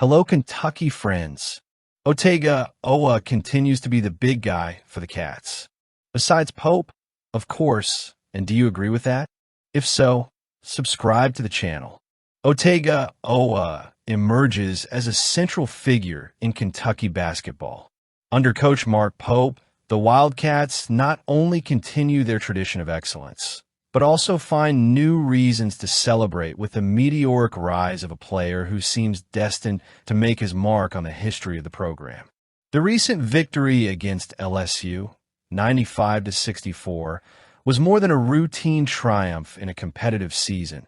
Hello, Kentucky friends. Otega OA continues to be the big guy for the Cats. Besides Pope, of course, and do you agree with that? If so, subscribe to the channel. Otega OA emerges as a central figure in Kentucky basketball. Under coach Mark Pope, the Wildcats not only continue their tradition of excellence, but also find new reasons to celebrate with the meteoric rise of a player who seems destined to make his mark on the history of the program. The recent victory against LSU, 95-64, was more than a routine triumph in a competitive season.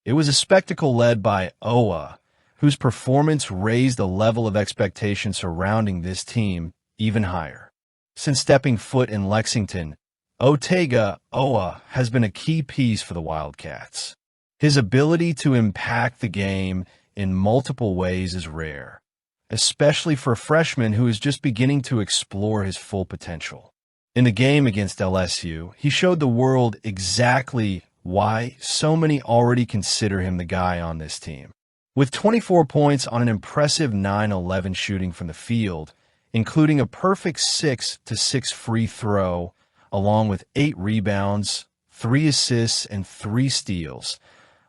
It was a spectacle led by OA, whose performance raised the level of expectation surrounding this team even higher. Since stepping foot in Lexington, Otega OA has been a key piece for the Wildcats. His ability to impact the game in multiple ways is rare, especially for a freshman who is just beginning to explore his full potential. In the game against LSU, he showed the world exactly why so many already consider him the guy on this team. With 24 points on an impressive 9-11 shooting from the field, including a perfect 6-6 free throw, along with 8 rebounds, 3 assists, and 3 steals,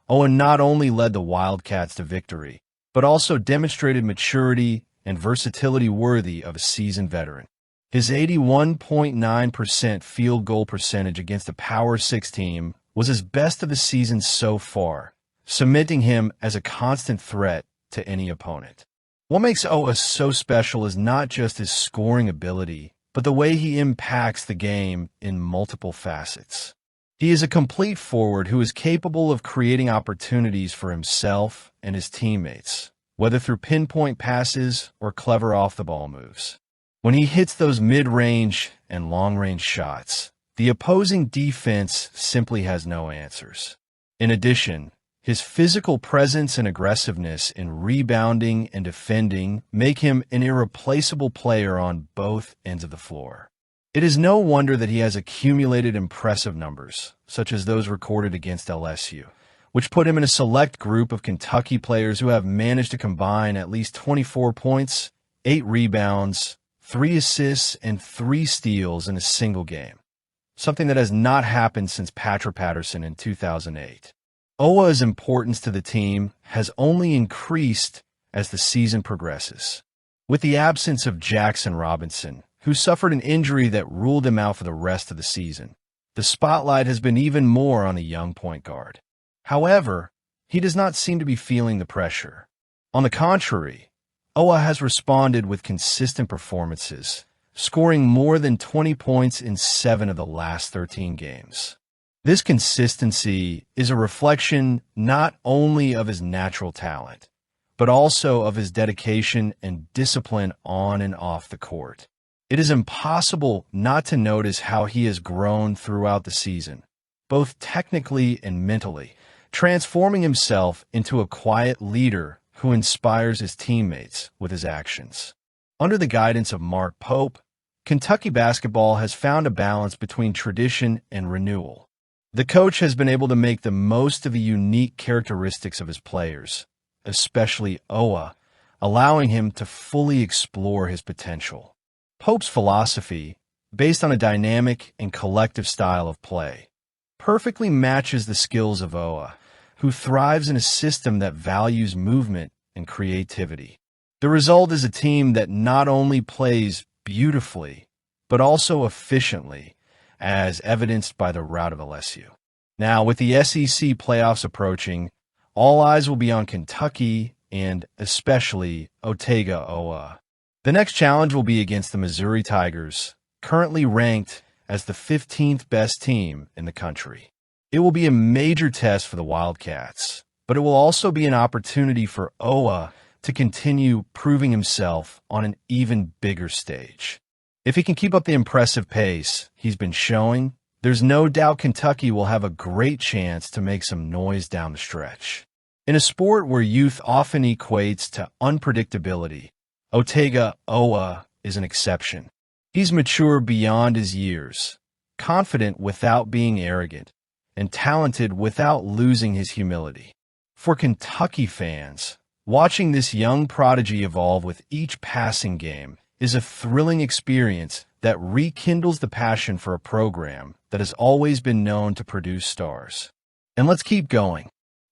Owen not only led the Wildcats to victory, but also demonstrated maturity and versatility worthy of a seasoned veteran. His 81.9% field goal percentage against a Power 6 team was his best of the season so far, cementing him as a constant threat to any opponent. What makes OA so special is not just his scoring ability, but the way he impacts the game in multiple facets. He is a complete forward who is capable of creating opportunities for himself and his teammates, whether through pinpoint passes or clever off-the-ball moves. When he hits those mid-range and long-range shots, the opposing defense simply has no answers. In addition, his physical presence and aggressiveness in rebounding and defending make him an irreplaceable player on both ends of the floor. It is no wonder that he has accumulated impressive numbers, such as those recorded against LSU, which put him in a select group of Kentucky players who have managed to combine at least 24 points, 8 rebounds, 3 assists, and 3 steals in a single game, something that has not happened since Patrick Patterson in 2008. OA's importance to the team has only increased as the season progresses. With the absence of Jackson Robinson, who suffered an injury that ruled him out for the rest of the season, the spotlight has been even more on the young point guard. However, he does not seem to be feeling the pressure. On the contrary, OA has responded with consistent performances, scoring more than 20 points in 7 of the last 13 games. This consistency is a reflection not only of his natural talent, but also of his dedication and discipline on and off the court. It is impossible not to notice how he has grown throughout the season, both technically and mentally, transforming himself into a quiet leader who inspires his teammates with his actions. Under the guidance of Mark Pope, Kentucky basketball has found a balance between tradition and renewal. The coach has been able to make the most of the unique characteristics of his players, especially OA, allowing him to fully explore his potential. Pope's philosophy, based on a dynamic and collective style of play, perfectly matches the skills of OA, who thrives in a system that values movement and creativity. The result is a team that not only plays beautifully, but also efficiently, as evidenced by the rout of LSU. Now, with the SEC playoffs approaching, all eyes will be on Kentucky and especially Otega OA. The next challenge will be against the Missouri Tigers, currently ranked as the 15th best team in the country. It will be a major test for the Wildcats, but it will also be an opportunity for OA to continue proving himself on an even bigger stage. If he can keep up the impressive pace he's been showing, there's no doubt Kentucky will have a great chance to make some noise down the stretch. In a sport where youth often equates to unpredictability, Otega OA is an exception. He's mature beyond his years, confident without being arrogant, and talented without losing his humility. For Kentucky fans, Watching this young prodigy evolve with each passing game is a thrilling experience that rekindles the passion for a program that has always been known to produce stars. And let's keep going.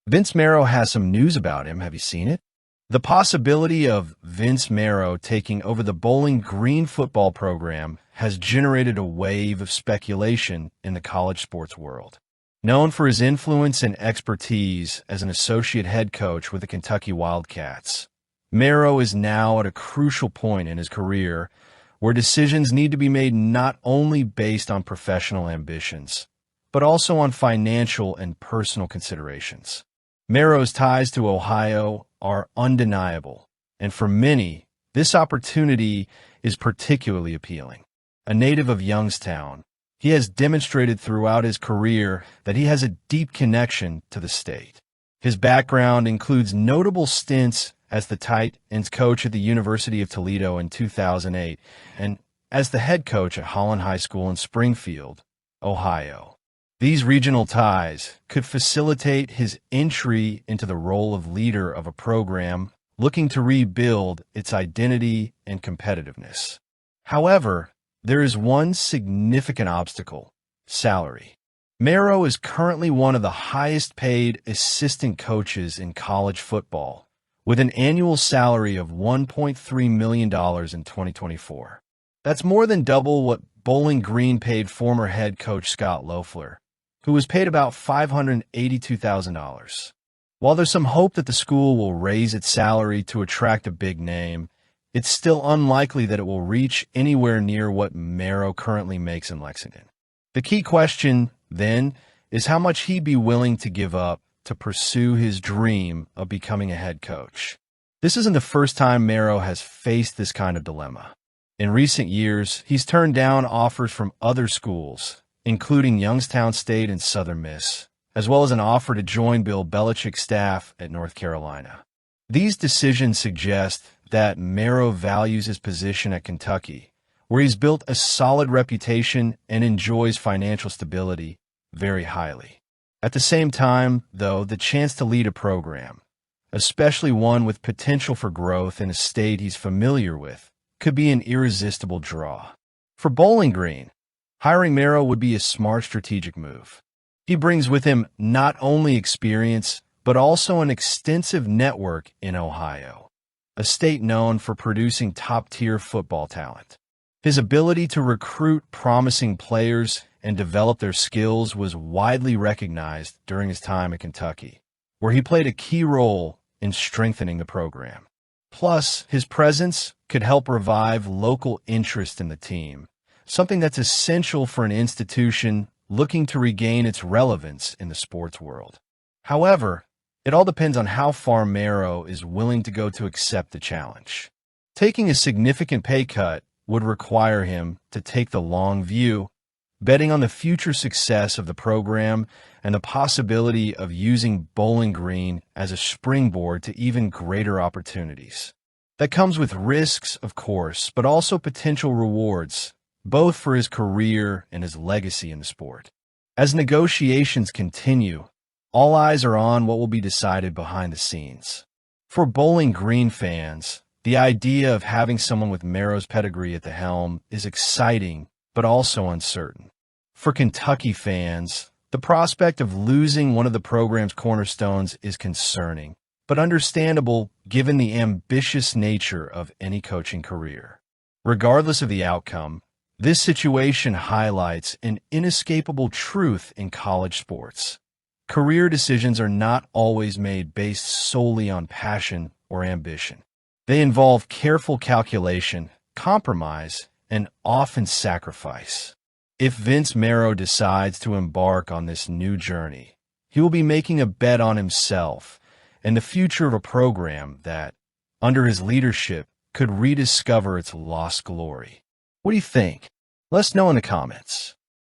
Vince Marrow has some news about him. Have you seen it? The possibility of Vince Marrow taking over the Bowling Green football program has generated a wave of speculation in the college sports world. Known for his influence and expertise as an associate head coach with the Kentucky Wildcats, Marrow is now at a crucial point in his career where decisions need to be made not only based on professional ambitions, but also on financial and personal considerations. Marrow's ties to Ohio are undeniable, and for many, this opportunity is particularly appealing. A native of Youngstown, he has demonstrated throughout his career that he has a deep connection to the state. His background includes notable stints as the tight ends coach at the University of Toledo in 2008 and as the head coach at Holland High School in Springfield, Ohio. These regional ties could facilitate his entry into the role of leader of a program looking to rebuild its identity and competitiveness. However, there is one significant obstacle: salary. Marrow is currently one of the highest-paid assistant coaches in college football, with an annual salary of $1.3 million in 2024. That's more than double what Bowling Green paid former head coach Scott Loeffler, who was paid about $582,000. While there's some hope that the school will raise its salary to attract a big name, it's still unlikely that it will reach anywhere near what Marrow currently makes in Lexington. The key question, then, is how much he'd be willing to give up to pursue his dream of becoming a head coach. This isn't the first time Marrow has faced this kind of dilemma. In recent years, he's turned down offers from other schools, including Youngstown State and Southern Miss, as well as an offer to join Bill Belichick's staff at North Carolina. These decisions suggest that Marrow values his position at Kentucky, where he's built a solid reputation and enjoys financial stability, very highly. At the same time, though, the chance to lead a program, especially one with potential for growth in a state he's familiar with, could be an irresistible draw. For Bowling Green, hiring Marrow would be a smart strategic move. He brings with him not only experience, but also an extensive network in Ohio, a state known for producing top-tier football talent. His ability to recruit promising players and develop their skills was widely recognized during his time at Kentucky, where he played a key role in strengthening the program. Plus, his presence could help revive local interest in the team, something that's essential for an institution looking to regain its relevance in the sports world. However, it all depends on how far Marrow is willing to go to accept the challenge. Taking a significant pay cut would require him to take the long view, betting on the future success of the program and the possibility of using Bowling Green as a springboard to even greater opportunities. That comes with risks, of course, but also potential rewards, both for his career and his legacy in the sport. As negotiations continue, all eyes are on what will be decided behind the scenes. For Bowling Green fans, the idea of having someone with Marrow's pedigree at the helm is exciting, but also uncertain. For Kentucky fans, the prospect of losing one of the program's cornerstones is concerning, but understandable given the ambitious nature of any coaching career. Regardless of the outcome, this situation highlights an inescapable truth in college sports. Career decisions are not always made based solely on passion or ambition. They involve careful calculation, compromise, and often sacrifice. If Vince Marrow decides to embark on this new journey, he will be making a bet on himself and the future of a program that, under his leadership, could rediscover its lost glory. What do you think? Let us know in the comments.